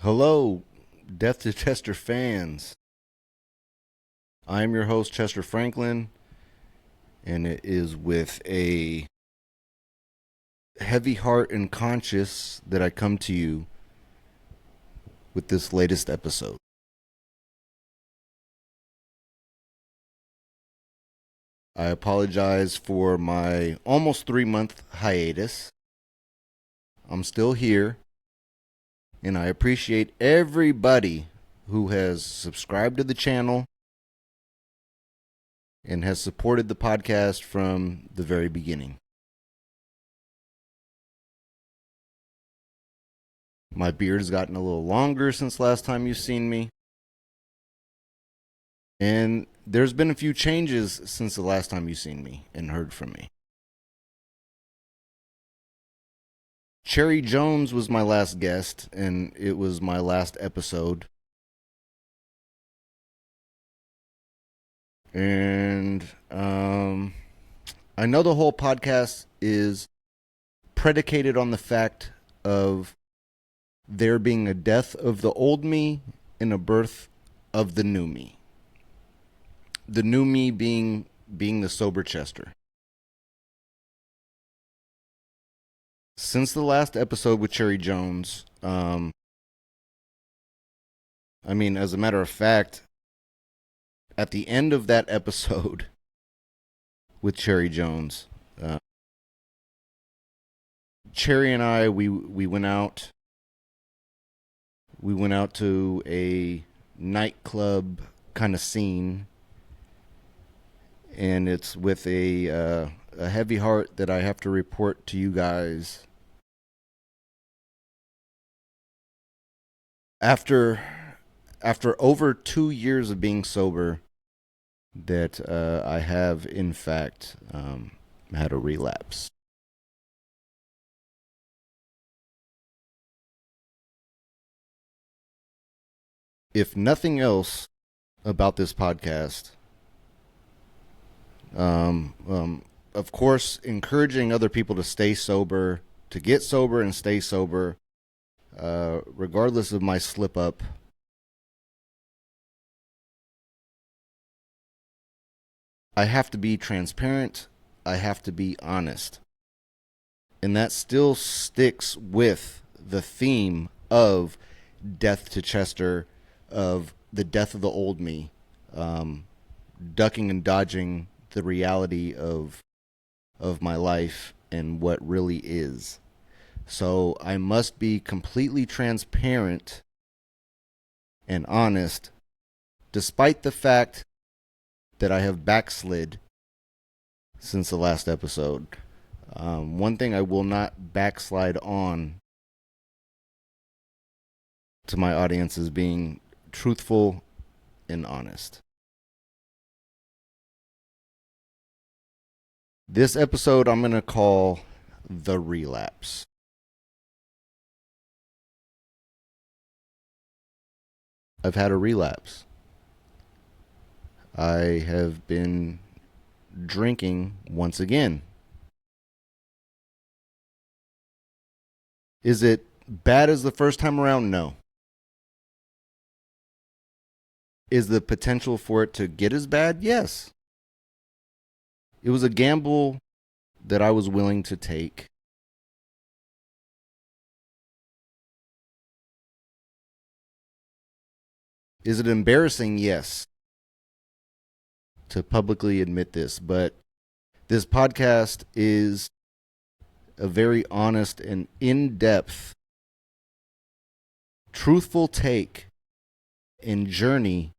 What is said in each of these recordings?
Hello, Death to Chester fans. I am your host, Chester Franklin, and it is with a heavy heart and conscience that I come to you with this latest episode. I apologize for my almost 3 month hiatus. I'm still here, and I appreciate everybody who has subscribed to the channel and has supported the podcast from the very beginning. My beard has gotten a little longer since last time you've seen me. And there's been a few changes since the last time you've seen me and heard from me. Cherry Jones was my last guest, and it was my last episode. And I know the whole podcast is predicated on the fact of there being a death of the old me and a birth of the new me. The new me being the sober Chester. Since the last episode with Cherry Jones, as a matter of fact, at the end of that episode with Cherry Jones, Cherry and I we went out. We went out to a nightclub kind of scene, and it's with a heavy heart that I have to report to you guys. After over 2 years of being sober, that I have in fact had a relapse. If nothing else about this podcast, of course, encouraging other people to stay sober, to get sober and stay sober, regardless of my slip up. I have to be transparent. I have to be honest. And that still sticks with the theme of Death to Chester, of the death of the old me, ducking and dodging the reality of my life and what really is. So I must be completely transparent and honest, despite the fact that I have backslid since the last episode. One thing I will not backslide on to my audience is being truthful and honest. This episode I'm going to call The Relapse. I've had a relapse. I have been drinking once again. Is it bad as the first time around? No. Is the potential for it to get as bad? Yes. It was a gamble that I was willing to take. Is it embarrassing? Yes. To publicly admit this, but this podcast is a very honest and in-depth, truthful take and journey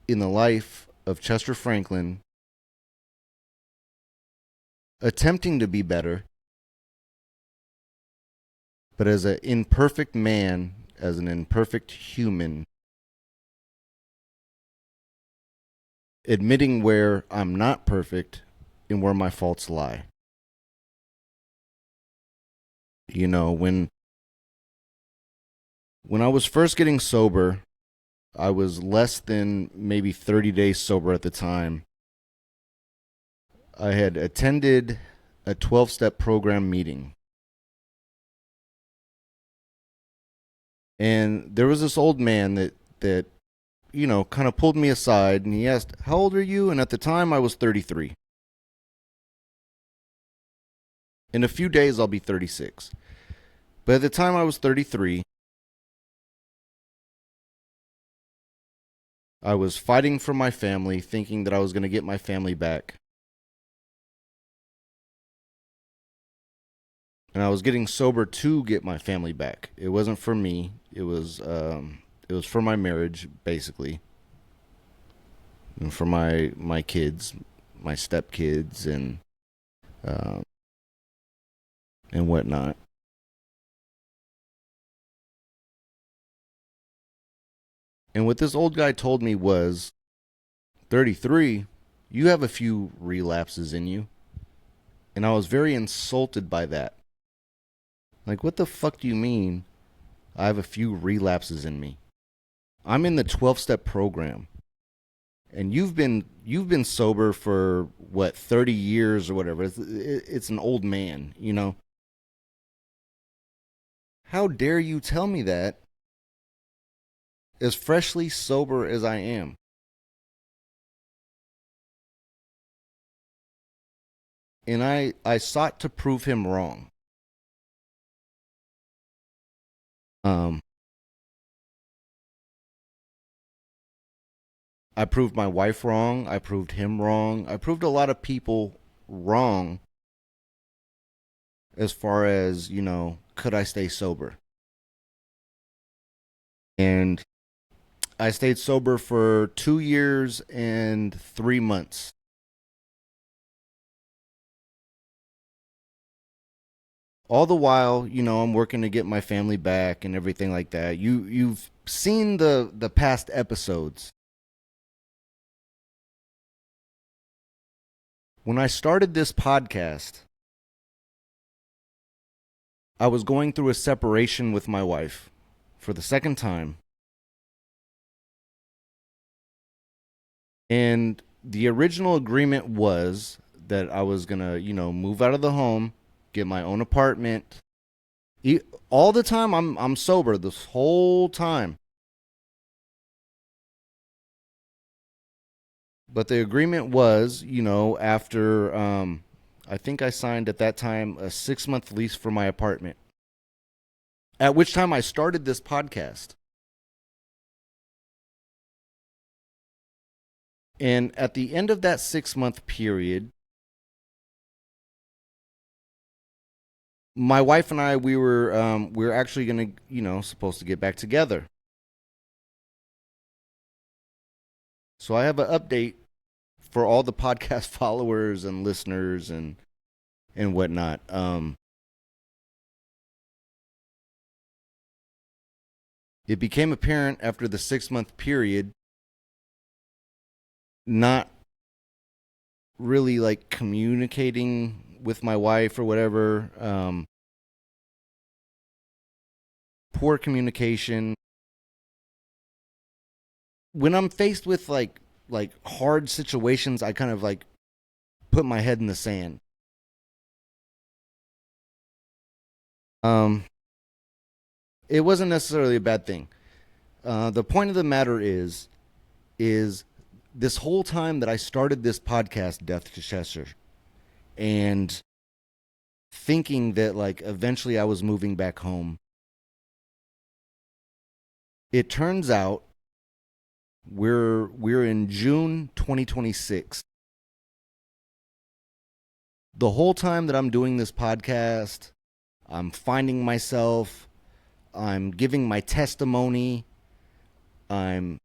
in the life of Chester Franklin, attempting to be better, but as an imperfect man, as an imperfect human, admitting where I'm not perfect and where my faults lie. You know, when I was first getting sober, I was less than maybe 30 days sober at the time. I had attended a 12-step program meeting. And there was this old man that kind of pulled me aside and he asked, "How old are you?" And at the time I was 33. In a few days I'll be 36. But at the time I was 33, I was fighting for my family, thinking that I was going to get my family back. And I was getting sober to get my family back. It wasn't for me. It was for my marriage, basically, and for my kids, my stepkids, uh, and whatnot. And what this old guy told me was, 33, you have a few relapses in you. And I was very insulted by that. Like, what the fuck do you mean I have a few relapses in me? I'm in the 12-step program. And you've been sober for what, 30 years or whatever. It's an old man, you know. How dare you tell me that as freshly sober as I am? And I sought to prove him wrong. Um, I proved my wife wrong. I proved him wrong. I proved a lot of people wrong as far as, could I stay sober? And I stayed sober for 2 years and 3 months. All the while, I'm working to get my family back and everything like that. You've seen the past episodes. When I started this podcast, I was going through a separation with my wife for the second time. And the original agreement was that I was going to, move out of the home, get my own apartment. All the time I'm sober this whole time. But the agreement was, after I think I signed at that time a 6-month lease for my apartment. At which time I started this podcast. And at the end of that 6-month period, my wife and I we were actually gonna supposed to get back together. So I have an update for all the podcast followers and listeners and whatnot. It became apparent after the 6-month period, not really like communicating with my wife or whatever. Poor communication. When I'm faced with like hard situations, I kind of like put my head in the sand. Um, it wasn't necessarily a bad thing. The point of the matter is this whole time that I started this podcast, Death to Chester, and thinking that like eventually I was moving back home. It turns out we're in June 2026. The whole time that I'm doing this podcast, I'm finding myself, I'm giving my testimony, I'm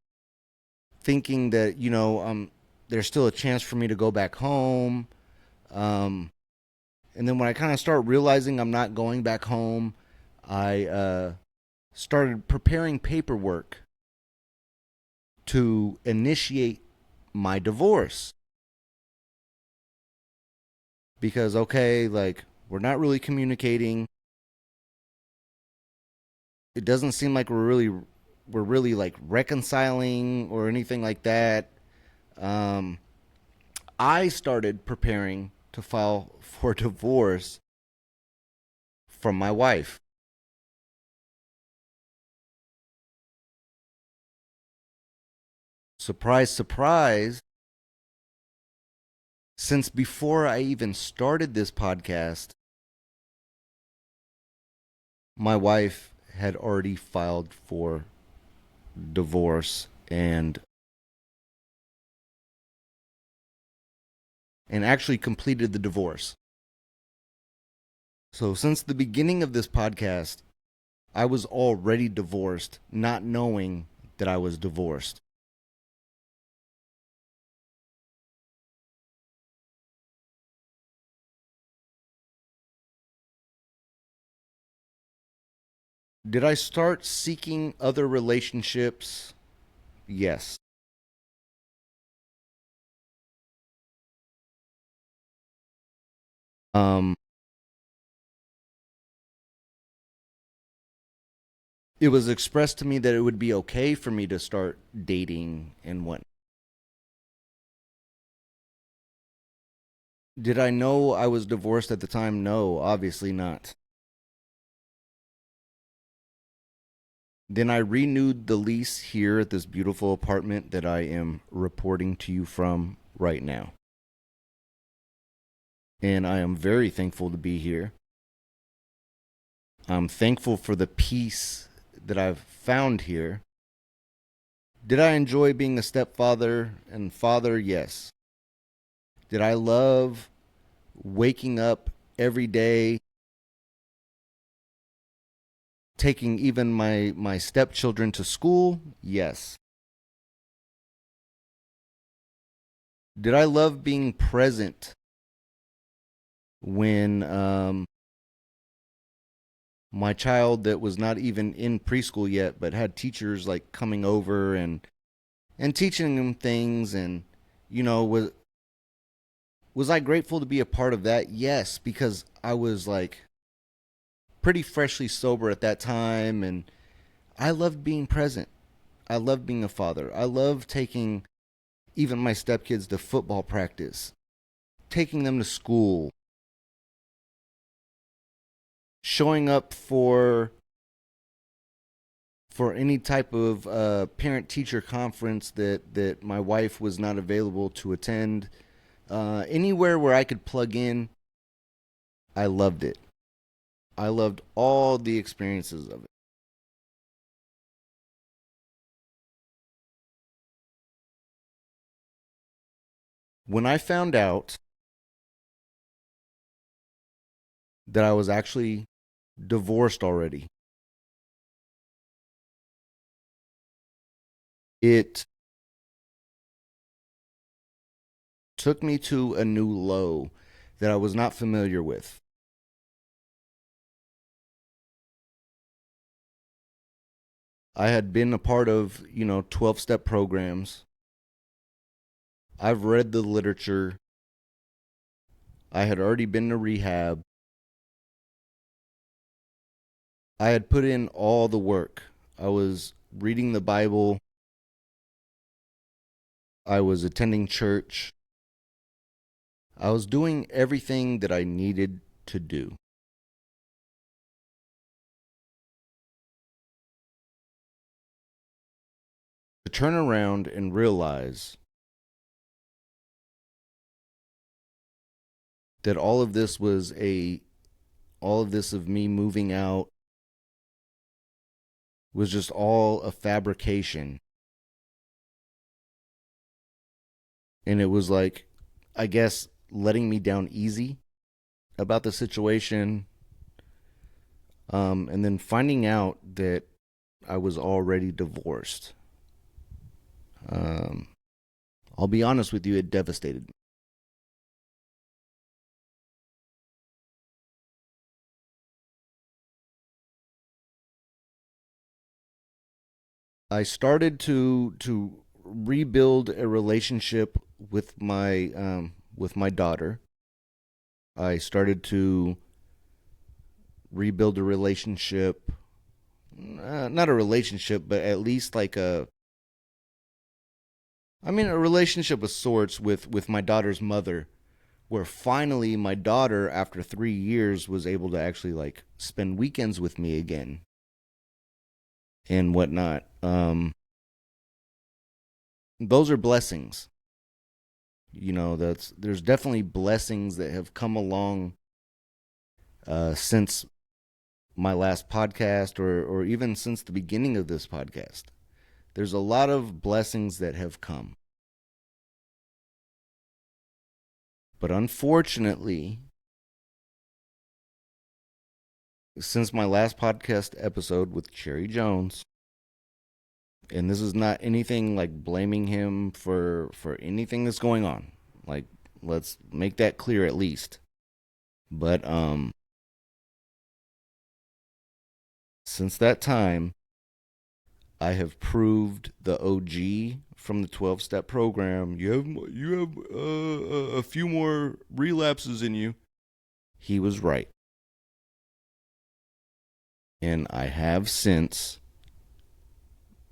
thinking that, there's still a chance for me to go back home. Um, and then when I kind of start realizing I'm not going back home, I started preparing paperwork to initiate my divorce. Because, okay, like, we're not really communicating. It doesn't seem like we're really like reconciling or anything like that. Um, I started preparing to file for divorce from my wife. surprise, surprise, since before I even started this podcast, my wife had already filed for divorce and actually completed the divorce. So since the beginning of this podcast, I was already divorced, not knowing that I was divorced. Did I start seeking other relationships? Yes. Um, it was expressed to me that it would be okay for me to start dating and what. Did I know I was divorced at the time? No, obviously not. Then I renewed the lease here at this beautiful apartment that I am reporting to you from right now. And I am very thankful to be here. I'm thankful for the peace that I've found here. Did I enjoy being a stepfather and father? Yes. Did I love waking up every day, taking even my stepchildren to school? Yes. Did I love being present when my child that was not even in preschool yet, but had teachers like coming over and teaching them things, and you know, was I grateful to be a part of that? Yes, because I was like pretty freshly sober at that time, and I loved being present. I loved being a father. I loved taking even my stepkids to football practice, taking them to school, showing up for any type of parent teacher conference that my wife was not available to attend. Anywhere where I could plug in, I loved it. I loved all the experiences of it. When I found out that I was actually divorced already, it took me to a new low that I was not familiar with. I had been a part of, 12 step programs. I've read the literature. I had already been to rehab. I had put in all the work. I was reading the Bible. I was attending church. I was doing everything that I needed to do. To turn around and realize that all of this of me moving out was just all a fabrication. And it was like, I guess, letting me down easy about the situation. And then finding out that I was already divorced. Um, I'll be honest with you, it devastated me. I started to rebuild a relationship with my daughter. I started to rebuild a relationship, not a relationship, but at least like a relationship of sorts with my daughter's mother, where finally my daughter, after 3 years, was able to actually like spend weekends with me again and whatnot. Those are blessings. There's definitely blessings that have come along since my last podcast, or even since the beginning of this podcast. There's a lot of blessings that have come. But unfortunately, since my last podcast episode with Cherry Jones, and this is not anything like blaming him for anything that's going on. Like, let's make that clear at least. But since that time, I have proved the OG from the 12-step program. You have a few more relapses in you. He was right. And I have since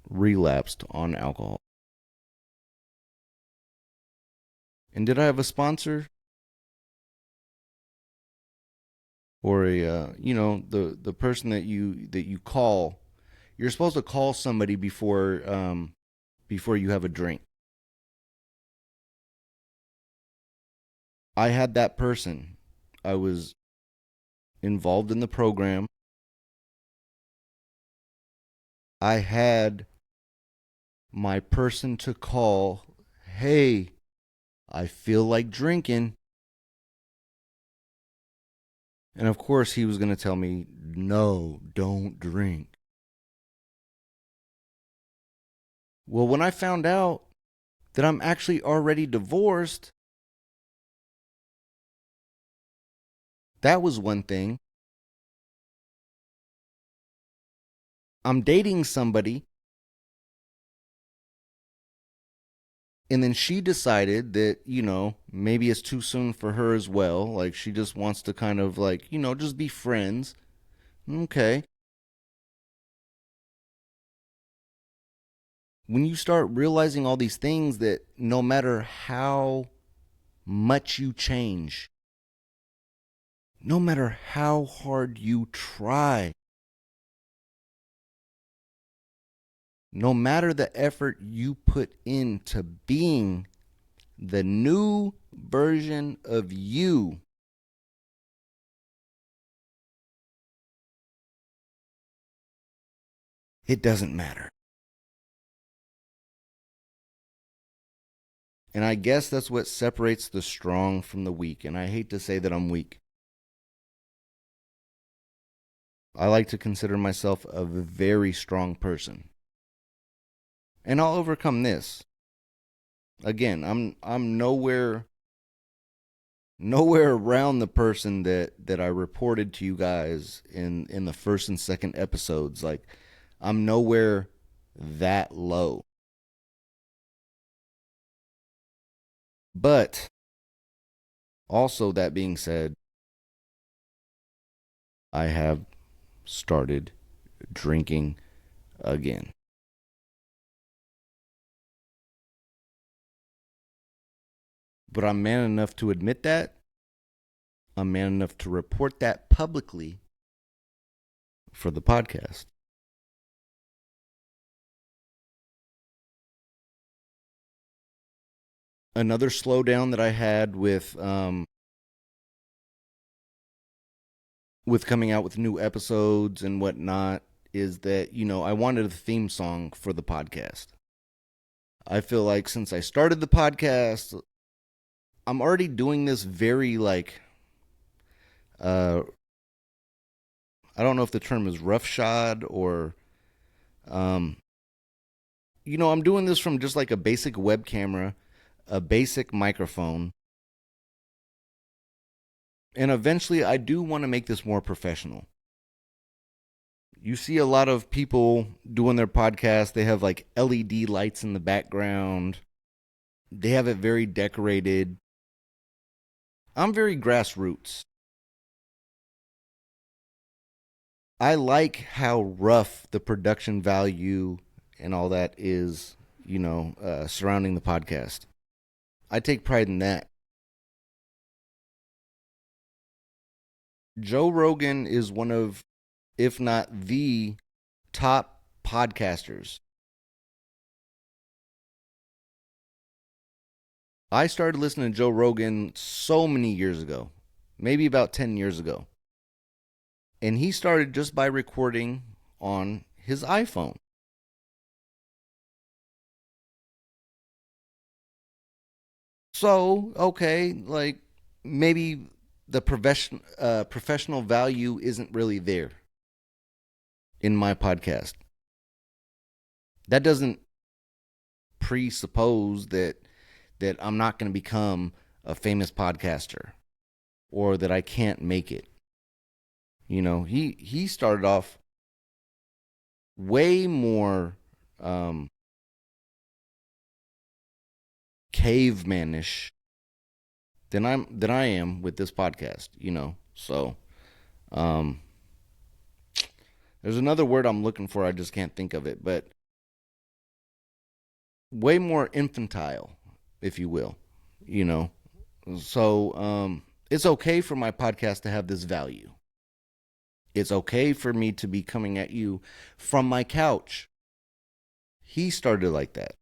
relapsed on alcohol. And did I have a sponsor? Or the person that you call. You're supposed to call somebody before you have a drink. I had that person. I was involved in the program. I had my person to call. Hey, I feel like drinking. And of course, he was going to tell me, no, don't drink. Well, when I found out that I'm actually already divorced, that was one thing. I'm dating somebody, and then she decided that, maybe it's too soon for her as well. Like, she just wants to kind of, like, just be friends. Okay. When you start realizing all these things, that no matter how much you change, no matter how hard you try, no matter the effort you put into being the new version of you, it doesn't matter. And I guess that's what separates the strong from the weak. And I hate to say that I'm weak. I like to consider myself a very strong person. And I'll overcome this. Again, I'm nowhere around the person that I reported to you guys in the first and second episodes. Like, I'm nowhere that low. But also, that being said, I have started drinking again. But I'm man enough to admit that. I'm man enough to report that publicly for the podcast. Another slowdown that I had with coming out with new episodes and whatnot is that, I wanted a theme song for the podcast. I feel like since I started the podcast, I'm already doing this very, like, uh I don't know if the term is roughshod, or um I'm doing this from just like a basic web camera, a basic microphone, and eventually I do want to make this more professional. You see a lot of people doing their podcast, they have like LED lights in the background. They have it very decorated. I'm very grassroots. I like how rough the production value and all that is, surrounding the podcast. I take pride in that. Joe Rogan is one of, if not the top podcasters. I started listening to Joe Rogan so many years ago, maybe about 10 years ago. And he started just by recording on his iPhone. So, okay, like maybe the professional value isn't really there in my podcast. That doesn't presuppose that I'm not going to become a famous podcaster or that I can't make it. He started off way more um, cavemanish than I am with this podcast. So um, there's another word I'm looking for. I just can't think of it, but way more infantile, if you will. You know, so it's okay for my podcast to have this value. It's okay for me to be coming at you from my couch. He started like that.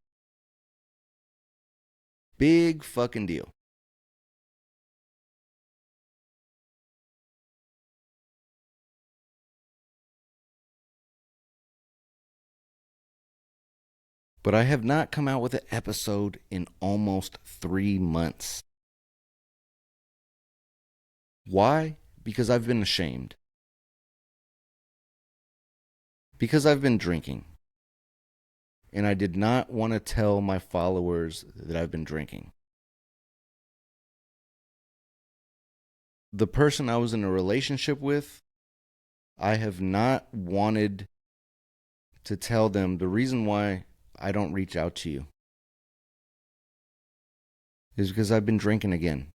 Big fucking deal. But I have not come out with an episode in almost 3 months. Why? Because I've been ashamed. Because I've been drinking. And I did not want to tell my followers that I've been drinking. The person I was in a relationship with, I have not wanted to tell them the reason why I don't reach out to you is because I've been drinking again.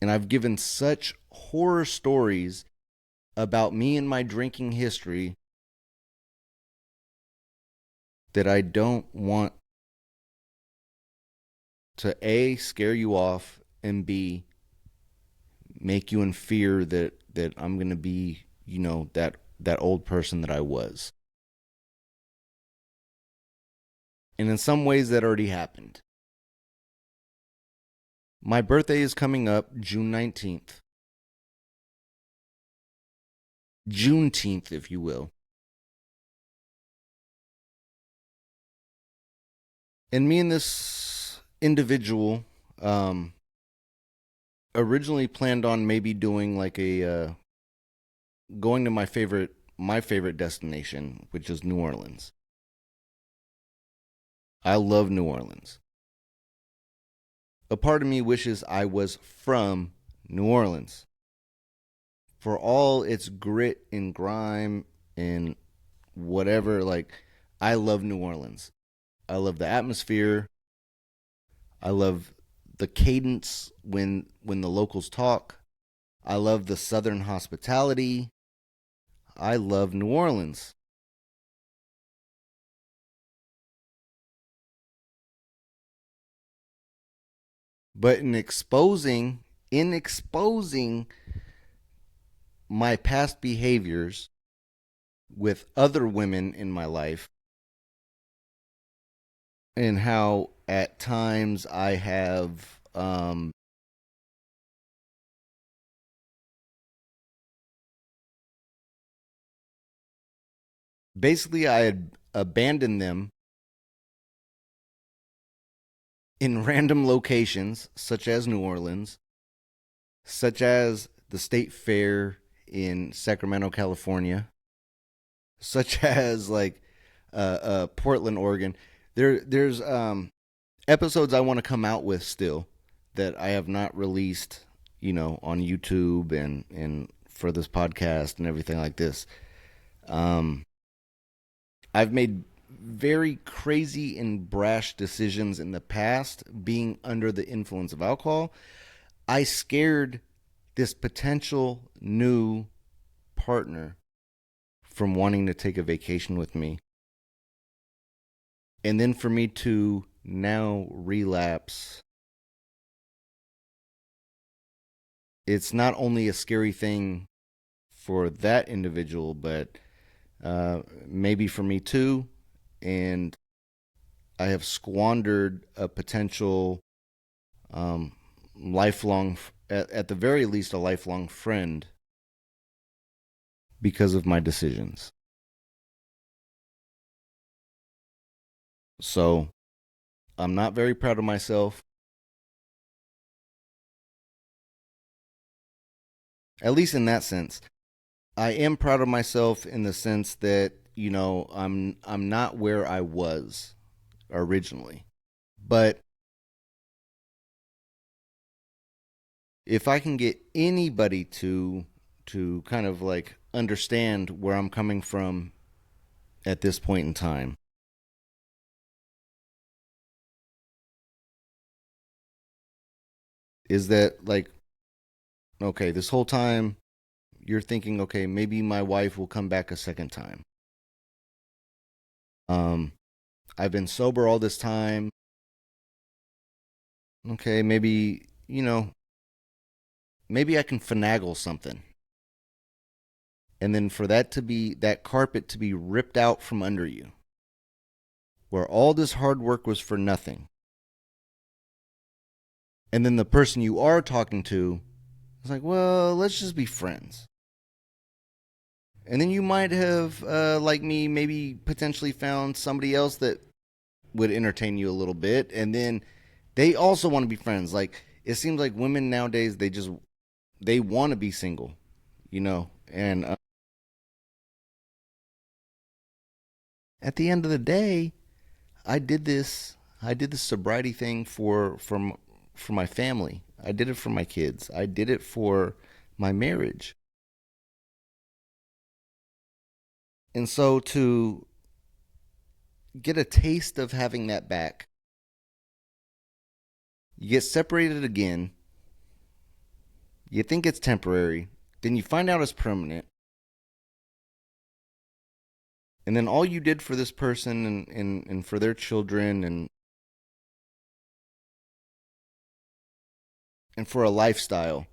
And I've given such horror stories about me and my drinking history that I don't want to A, scare you off, and B, make you in fear that I'm going to be, that old person that I was. And in some ways that already happened. My birthday is coming up June 19th. Juneteenth, if you will. And me and this individual originally planned on maybe doing like going to my favorite destination, which is New Orleans. I love New Orleans. A part of me wishes I was from New Orleans. For all its grit and grime and whatever, like I love New Orleans. I love the atmosphere. I love the cadence when the locals talk. I love the southern hospitality. I love New Orleans. But in exposing my past behaviors with other women in my life and how at times I have basically I had abandoned them in random locations such as New Orleans, such as the state fair in Sacramento, California, such as like Portland, Oregon. There's episodes I want to come out with still that I have not released, on YouTube and for this podcast and everything like this. Um, I've made very crazy and brash decisions in the past being under the influence of alcohol. I scared this potential new partner from wanting to take a vacation with me. And then for me to now relapse, it's not only a scary thing for that individual, but maybe for me too. And I have squandered a potential um, lifelong, at the very least, a lifelong friend because of my decisions. So I'm not very proud of myself, at least in that sense. I am proud of myself in the sense that, I'm not where I was originally. But if I can get anybody to kind of like understand where I'm coming from at this point in time, is that like, okay, this whole time you're thinking, okay, maybe my wife will come back a second time. Um, I've been sober all this time. Okay, maybe, maybe I can finagle something. And then for that carpet to be ripped out from under you, where all this hard work was for nothing. And then the person you are talking to is like, well, let's just be friends. And then you might have, like me, maybe potentially found somebody else that would entertain you a little bit. And then they also want to be friends. Like, it seems like women nowadays, they want to be single, And at the end of the day, I did this sobriety thing for my family. I did it for my kids. I did it for my marriage. And so to get a taste of having that back, you get separated again. You think it's temporary, then you find out it's permanent. And then all you did for this person and for their children and for a lifestyle,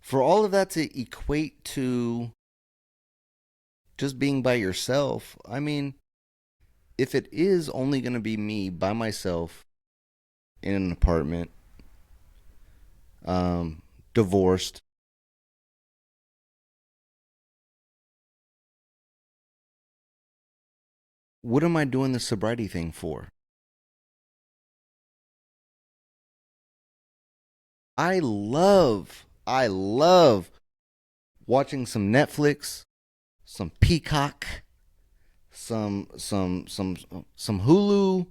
for all of that to equate to just being by yourself, I mean, if it is only going to be me by myself in an apartment, um, divorced, what am I doing the sobriety thing for? I love watching some Netflix, some Peacock, some Hulu,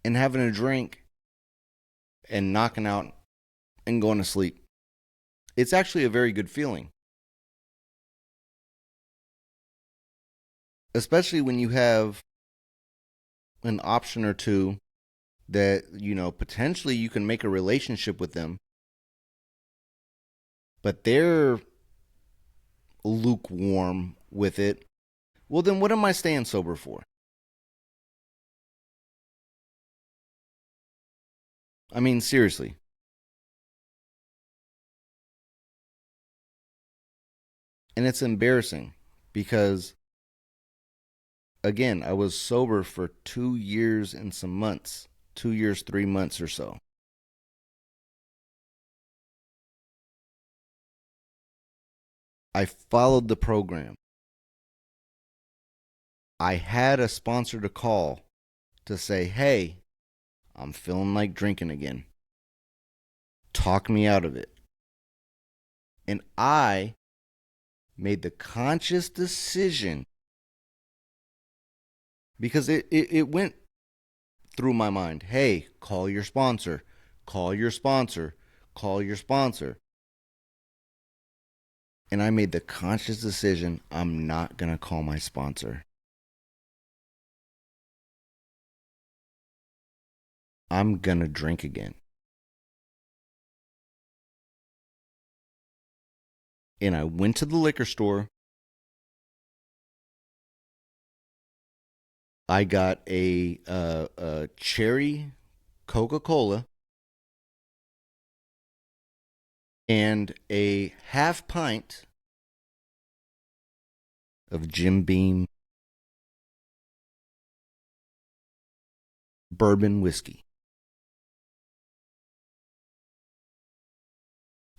and having a drink and knocking out and going to sleep. It's actually a very good feeling, especially when you have an option or two that, potentially you can make a relationship with them, but they're lukewarm with it. Well, then what am I staying sober for? I mean, seriously. And it's embarrassing because, again, I was sober for 2 years and some months, 2 years, 3 months or so. I followed the program. I had a sponsor to call to say, hey, I'm feeling like drinking again. Talk me out of it. And I made the conscious decision because it went through my mind. Hey, call your sponsor, call your sponsor, call your sponsor. And I made the conscious decision I'm not going to call my sponsor. I'm going to drink again. And I went to the liquor store. I got a cherry Coca Cola and a half pint of Jim Beam. bourbon whiskey.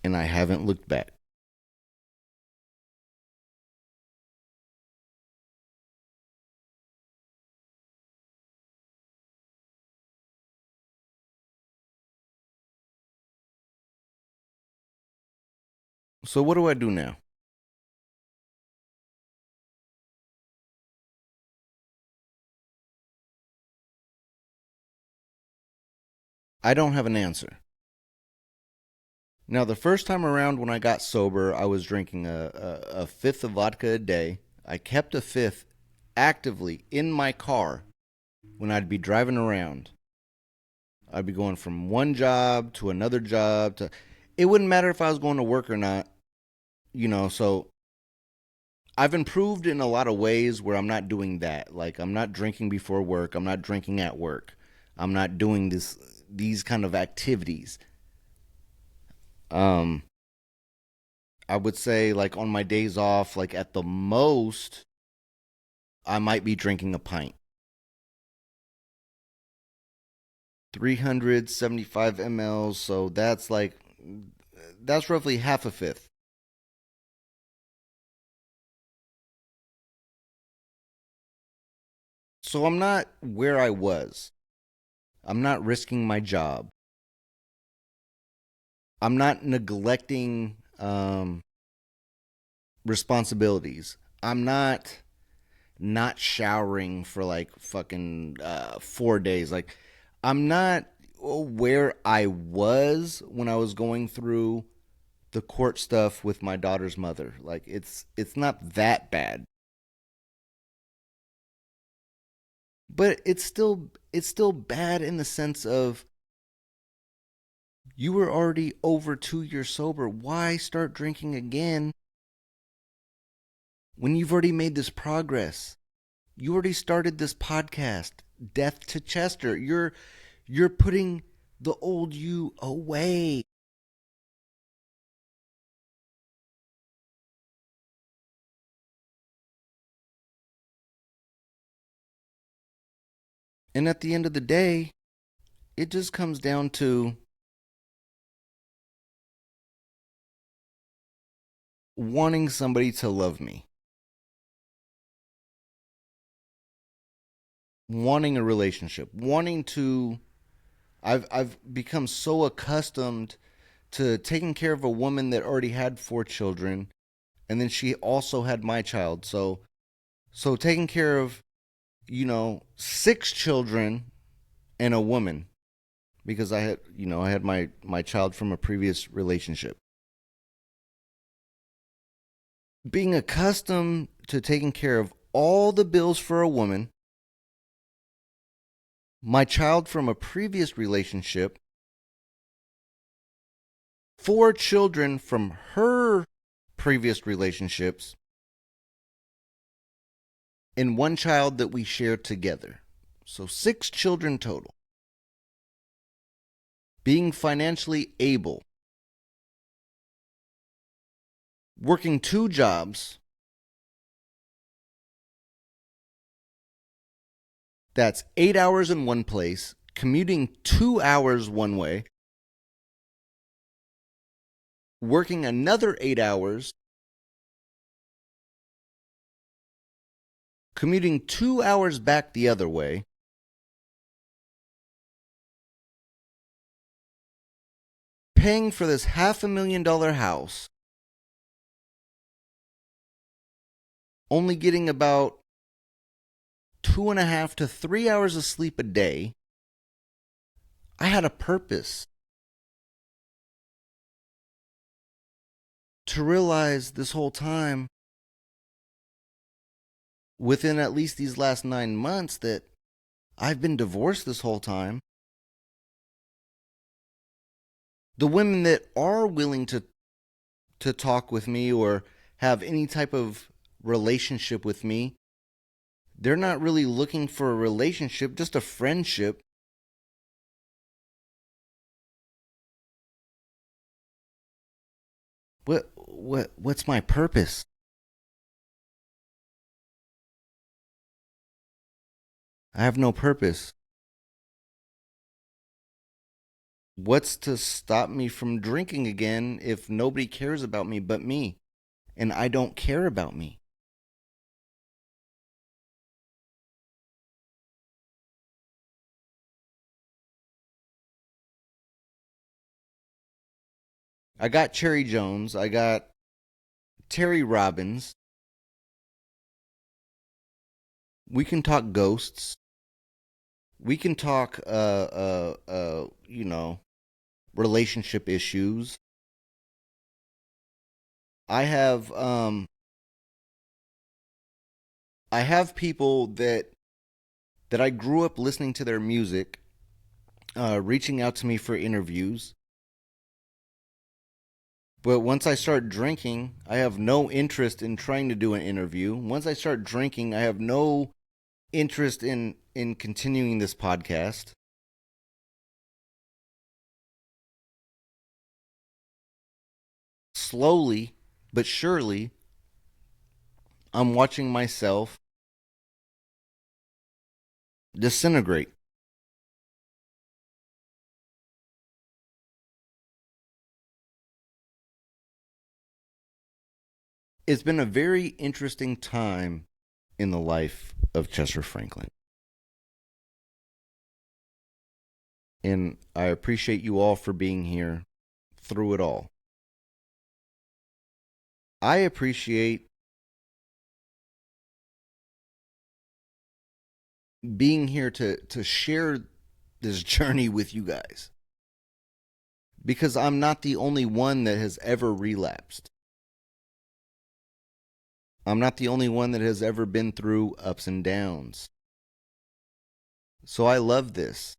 And I haven't looked back. So what do I do now? I don't have an answer. Now, the first time around when I got sober, I was drinking a fifth of vodka a day. I kept a fifth actively in my car when I'd be driving around. I'd be going from one job to another job to it wouldn't matter if I was going to work or not, so I've improved in a lot of ways where I'm not doing that. Like I'm not drinking before work, I'm not drinking at work. I'm not doing these kind of activities. Um I would say like on my days off, like at the most I might be drinking a pint. 375 mLs, so that's roughly half a fifth. So I'm not where I was. I'm not risking my job. I'm not neglecting responsibilities. I'm not showering for like fucking 4 days. Like I'm not where I was when I was going through the court stuff with my daughter's mother. Like it's not that bad, but it's still bad in the sense of you were already over 2 years sober. Why start drinking again when you've already made this progress? You already started this podcast, Death to Chester. You're putting the old you away. And at the end of the day, it just comes down to wanting somebody to love me, wanting a relationship, wanting to. I've become so accustomed to taking care of a woman that already had 4 children, and then she also had my child. So taking care of 6 children and a woman because I had my child from a previous relationship. Being accustomed to taking care of all the bills for a woman, my child from a previous relationship, 4 children from her previous relationships, and one child that we share together. So 6 children total. Being financially able, working 2 jobs, that's 8 hours in one place, commuting 2 hours one way, working another 8 hours, commuting 2 hours back the other way, paying for this $500,000 house, only getting about 2.5 to 3 hours of sleep a day. I had a purpose to realize this whole time, within at least these last 9 months, that I've been divorced this whole time. The women that are willing to talk with me or have any type of relationship with me, they're not really looking for a relationship, just a friendship. What's my purpose? I have no purpose. What's to stop me from drinking again if nobody cares about me but me? And I don't care about me. I got Cherry Jones. I got Terry Robbins. We can talk ghosts. We can talk, relationship issues. I have, I have people that I grew up listening to their music, reaching out to me for interviews. But once I start drinking, I have no interest in trying to do an interview. Once I start drinking, I have no interest in continuing this podcast. Slowly but surely, I'm watching myself disintegrate. It's been a very interesting time in the life of Chester Franklin. And I appreciate you all for being here through it all. I appreciate being here to share this journey with you guys because I'm not the only one that has ever relapsed. I'm not the only one that has ever been through ups and downs. So I love this.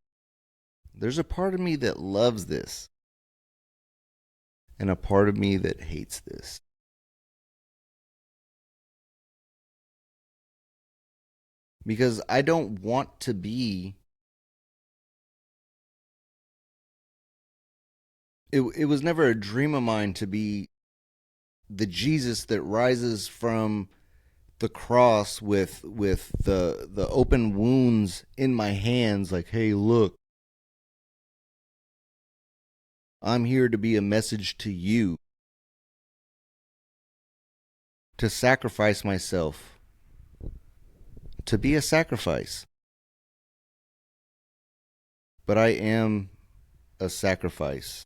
There's a part of me that loves this and a part of me that hates this. Because I don't want to be. It was never a dream of mine to be the Jesus that rises from the cross with the open wounds in my hands, like, hey, look, I'm here to be a message to you, to sacrifice myself, to be a sacrifice. But I am a sacrifice.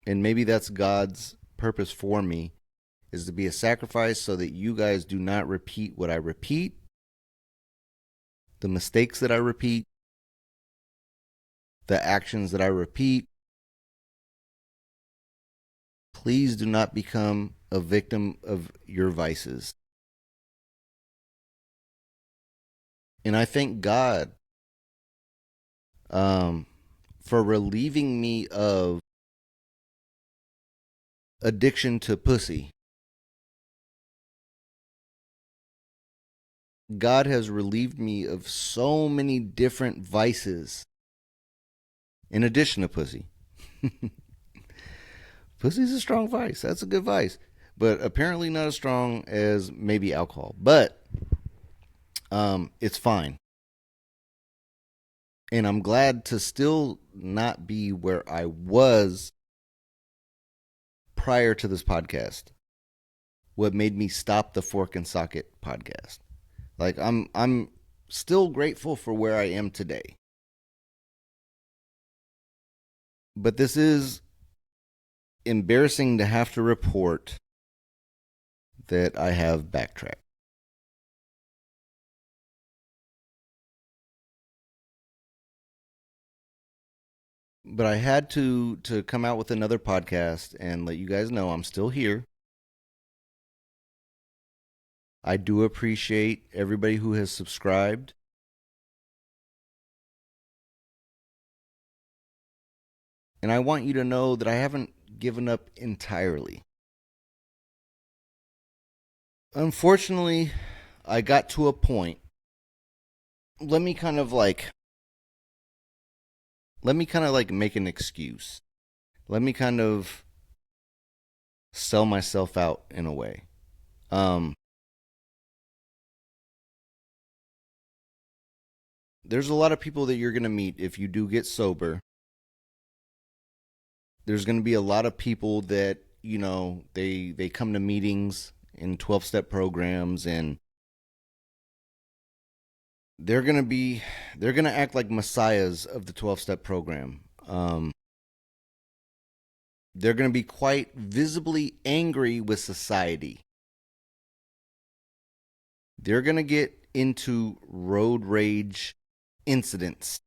And maybe that's God's purpose for me, is to be a sacrifice so that you guys do not repeat what I repeat, the mistakes that I repeat, the actions that I repeat. Please do not become a victim of your vices. And I thank God for relieving me of addiction to pussy. God has relieved me of so many different vices in addition to pussy. Pussy's a strong vice. That's a good vice. But apparently not as strong as maybe alcohol. But it's fine. And I'm glad to still not be where I was prior to this podcast. What made me stop the Fork and Socket podcast. Like I'm still grateful for where I am today. But this is embarrassing to have to report that I have backtracked. But I had to come out with another podcast and let you guys know I'm still here. I do appreciate everybody who has subscribed. And I want you to know that I haven't given up entirely. Unfortunately, I got to a point. Let me kind of like make an excuse. Let me kind of sell myself out in a way. Um there's a lot of people that you're going to meet if you do get sober. There's going to be a lot of people that, they come to meetings in 12-step programs, and they're going to be they're going to act like messiahs of the 12-step program. They're going to be quite visibly angry with society. They're going to get into road rage incidents.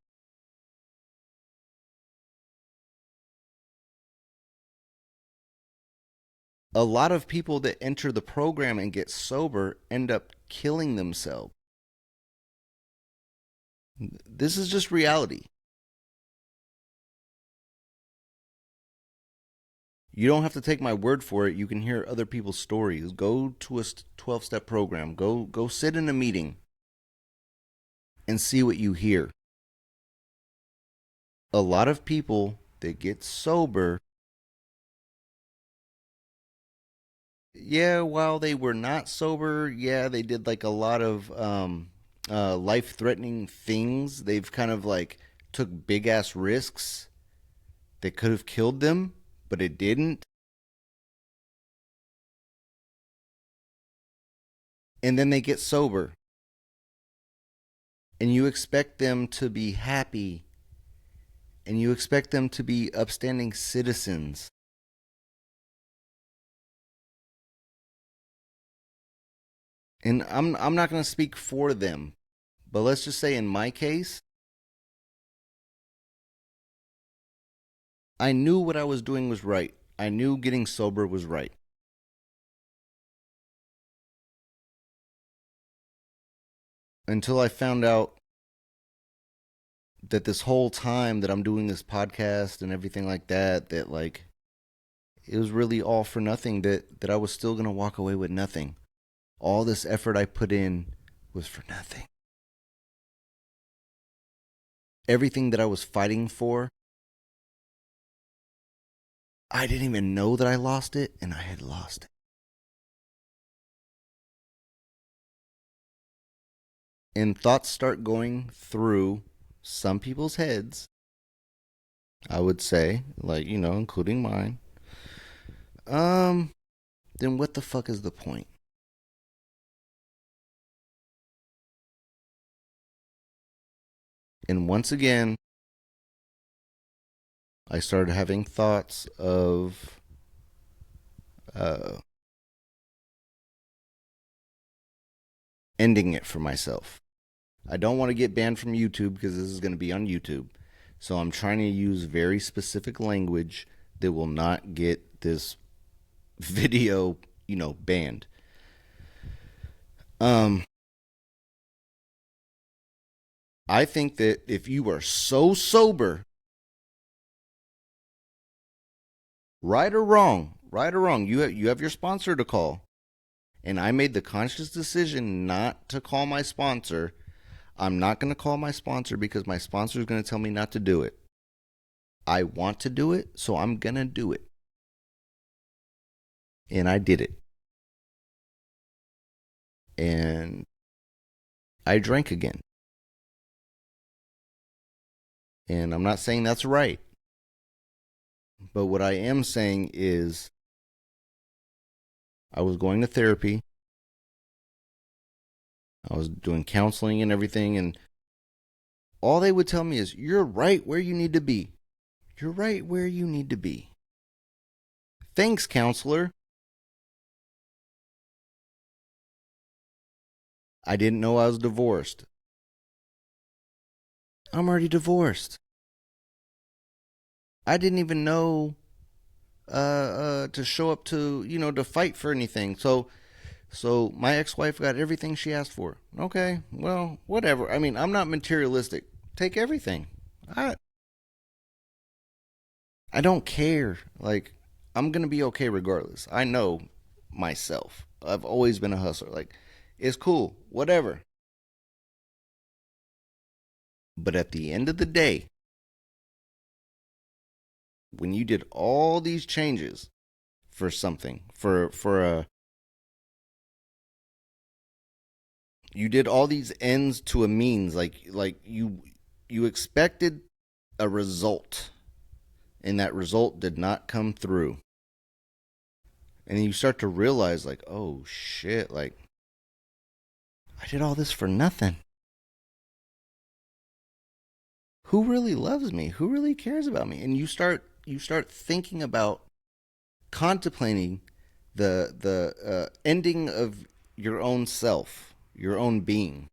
A lot of people that enter the program and get sober end up killing themselves. This is just reality. You don't have to take my word for it. You can hear other people's stories. Go to a 12-step program. Go sit in a meeting and see what you hear. A lot of people that get sober, yeah, while they were not sober, yeah, they did like a lot of life-threatening things. They've kind of like took big ass risks that could have killed them, but it didn't. And then they get sober, and you expect them to be happy, and you expect them to be upstanding citizens. And I'm not going to speak for them, but let's just say in my case, I knew what I was doing was right. I knew getting sober was right. Until I found out that this whole time that I'm doing this podcast and everything like that, that like it was really all for nothing, that I was still going to walk away with nothing. All this effort I put in was for nothing. Everything that I was fighting for, I didn't even know that I lost it, and I had lost it. And thoughts start going through some people's heads, I would say, like, including mine. Um, then what the fuck is the point? And once again, I started having thoughts of uh, ending it for myself. I don't want to get banned from YouTube because this is going to be on YouTube. So I'm trying to use very specific language that will not get this video, banned. Um, I think that if you are so sober, right or wrong, you have your sponsor to call. And I made the conscious decision not to call my sponsor. I'm not going to call my sponsor because my sponsor is going to tell me not to do it. I want to do it, so I'm going to do it. And I did it. And I drank again. And I'm not saying that's right. But what I am saying is I was going to therapy. I was doing counseling and everything. And all they would tell me is, you're right where you need to be. You're right where you need to be. Thanks, counselor. I didn't know I was divorced. I'm already divorced. I didn't even know to show up to fight for anything. So my ex-wife got everything she asked for. Okay, well, whatever. I mean, I'm not materialistic. Take everything. I I don't care. Like, I'm gonna be okay regardless. I know myself. I've always been a hustler. Like, it's cool, whatever. But at the end of the day, when you did all these changes for something, for You did all these ends to a means, like you expected a result, and that result did not come through. And then you start to realize, like, oh shit, like I did all this for nothing. Who really loves me? Who really cares about me? And you start thinking about, contemplating the ending of your own self, your own being.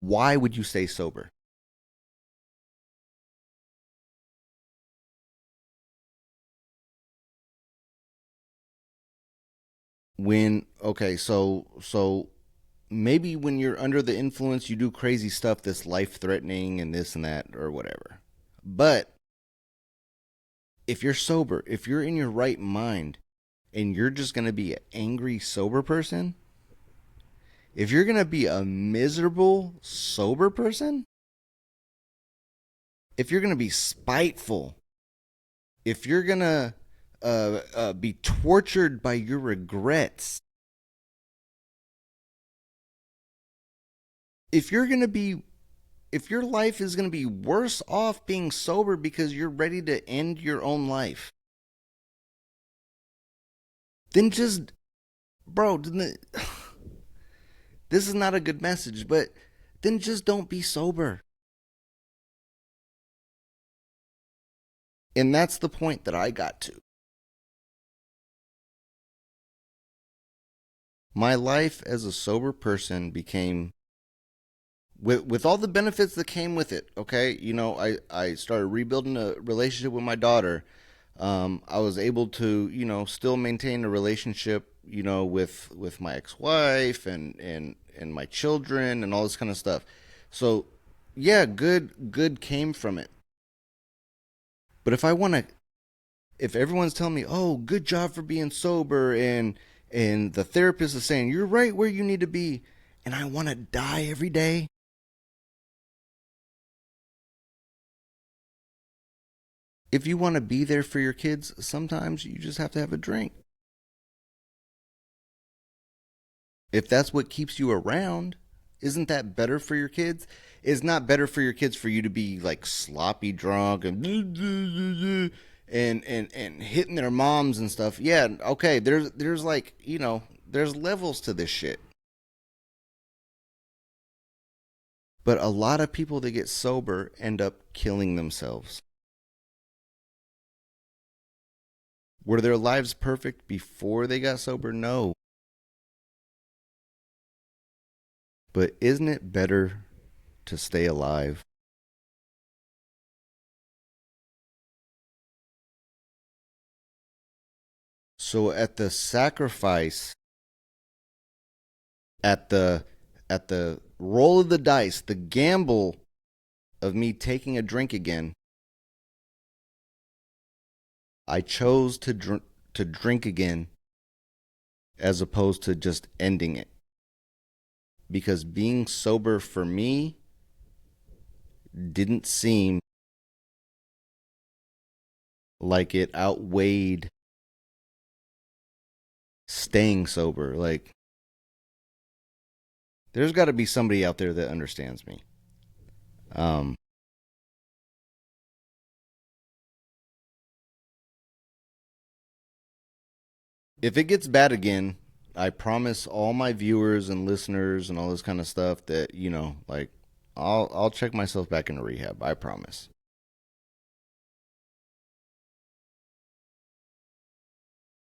Why would you stay sober? When, okay, so maybe when you're under the influence, you do crazy stuff that's life threatening and this and that or whatever. But if you're sober, if you're in your right mind, and you're just going to be an angry sober person, if you're going to be a miserable sober person, if you're going to be spiteful, if you're going to be tortured by your regrets, if you're going to be, if your life is going to be worse off being sober because you're ready to end your own life, then just, bro, this is not a good message, but then just don't be sober. And that's the point that I got to. My life as a sober person became, with all the benefits that came with it. Okay, I started rebuilding a relationship with my daughter. I was able to, still maintain a relationship, with my ex-wife and my children and all this kind of stuff. So yeah, good came from it. But if everyone's telling me, "Oh, good job for being sober," and the therapist is saying, "You're right where you need to be," and I want to die every day, if you want to be there for your kids, sometimes you just have to have a drink. If that's what keeps you around, isn't that better for your kids? It's not better for your kids for you to be like sloppy drunk and and hitting their moms and stuff. Yeah, okay, there's like, there's levels to this shit. But a lot of people that get sober end up killing themselves. Were their lives perfect before they got sober? No. But isn't it better to stay alive? So at the sacrifice, at the roll of the dice, the gamble of me taking a drink again, I chose to drink again as opposed to just ending it. Because being sober for me didn't seem like it outweighed staying sober. Like, there's got to be somebody out there that understands me. Um, if it gets bad again, I promise all my viewers and listeners and all this kind of stuff that, like, I'll check myself back into rehab. I promise.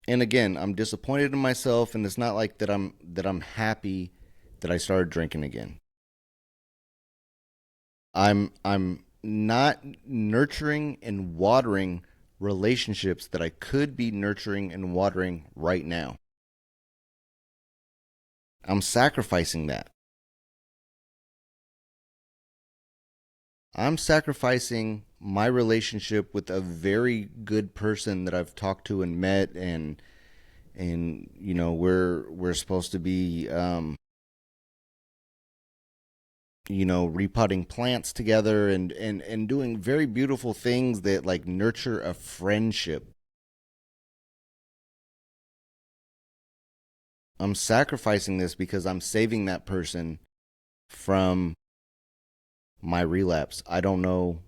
And again, I'm disappointed in myself, and it's not like that I'm happy that I started drinking again. I'm not nurturing and watering relationships that I could be nurturing and watering right now. I'm sacrificing that. I'm sacrificing my relationship with a very good person that I've talked to and met, and we're supposed to be repotting plants together and doing very beautiful things that like nurture a friendship. I'm sacrificing this because I'm saving that person from my relapse. I don't know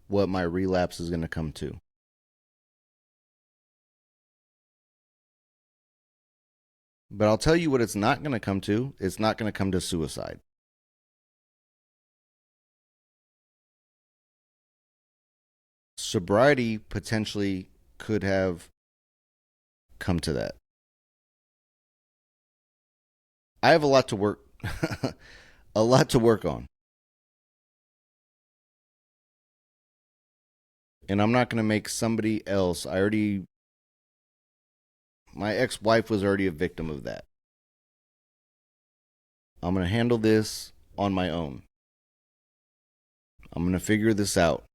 what my relapse is going to come to. But I'll tell you what it's not going to come to. It's not going to come to suicide. Sobriety potentially could have come to that. I have a lot to work a lot to work on. And I'm not going to make somebody else. My ex-wife was already a victim of that. I'm going to handle this on my own. I'm going to figure this out.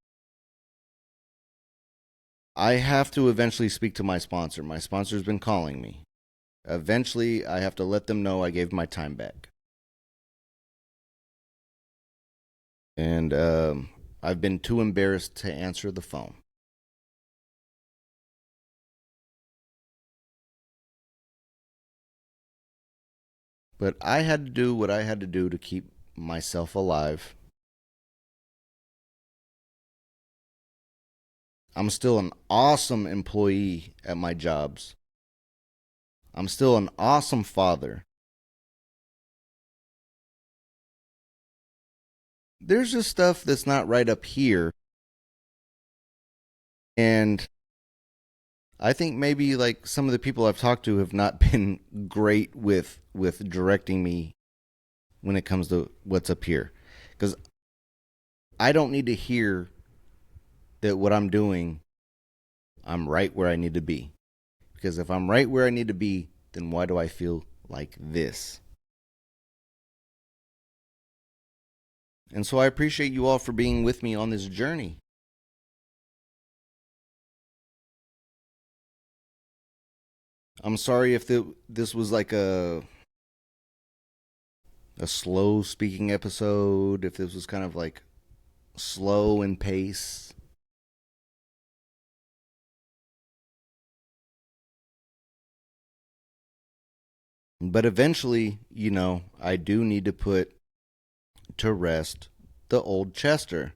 I have to eventually speak to my sponsor. My sponsor's been calling me. Eventually, I have to let them know I gave my time back. And I've been too embarrassed to answer the phone. But I had to do what I had to do to keep myself alive. I'm still an awesome employee at my jobs. I'm still an awesome father. There's just stuff that's not right up here. And I think maybe like some of the people I've talked to have not been great with directing me when it comes to what's up here. Cuz I don't need to hear that what I'm doing I'm right where I need to be. Because if I'm right where I need to be, then why do I feel like this? And so I appreciate you all for being with me on this journey. I'm sorry if this was like a slow speaking episode, if this was kind of like slow in pace. But eventually, I do need to put to rest the old Chester.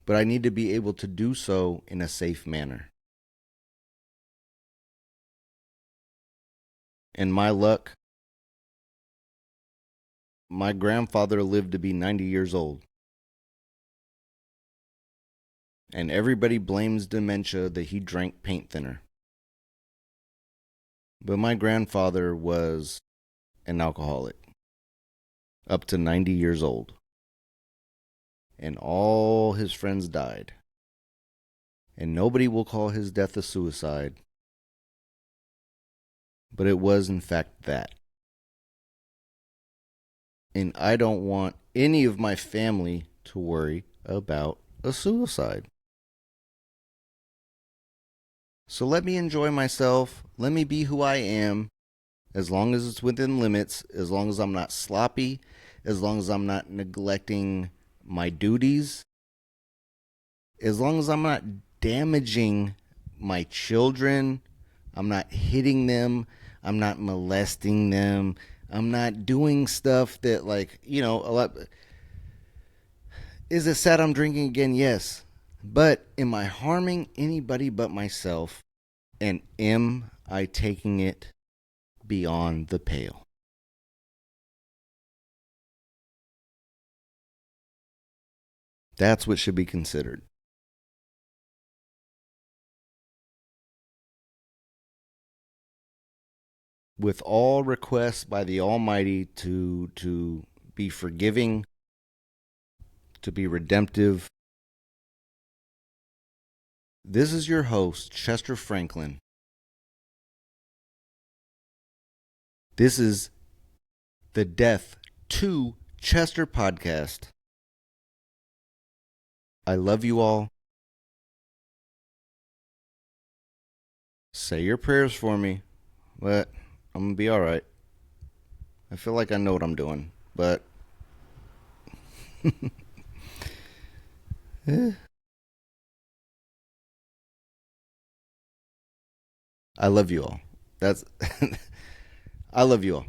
But I need to be able to do so in a safe manner. And my luck, my grandfather lived to be 90 years old. And everybody blames dementia that he drank paint thinner. But my grandfather was an alcoholic up to 90 years old. And all his friends died. And nobody will call his death a suicide. But it was, in fact, that. And I don't want any of my family to worry about a suicide. So let me enjoy myself. Let me be who I am, as long as it's within limits, as long as I'm not sloppy, as long as I'm not neglecting my duties, as long as I'm not damaging my children, I'm not hitting them, I'm not molesting them, I'm not doing stuff that, like, a lot. Is it sad I'm drinking again? Yes. But am I harming anybody but myself? And am I taking it beyond the pale? That's what should be considered. With all requests by the Almighty to be forgiving, to be redemptive. This is your host, Chester Franklin. This is the Death to Chester podcast. I love you all. Say your prayers for me, but I'm going to be all right. I feel like I know what I'm doing, but I love you all. That's I love you all.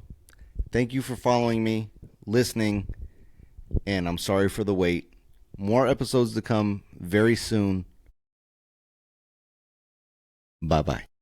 Thank you for following me, listening, and I'm sorry for the wait. More episodes to come very soon. Bye bye.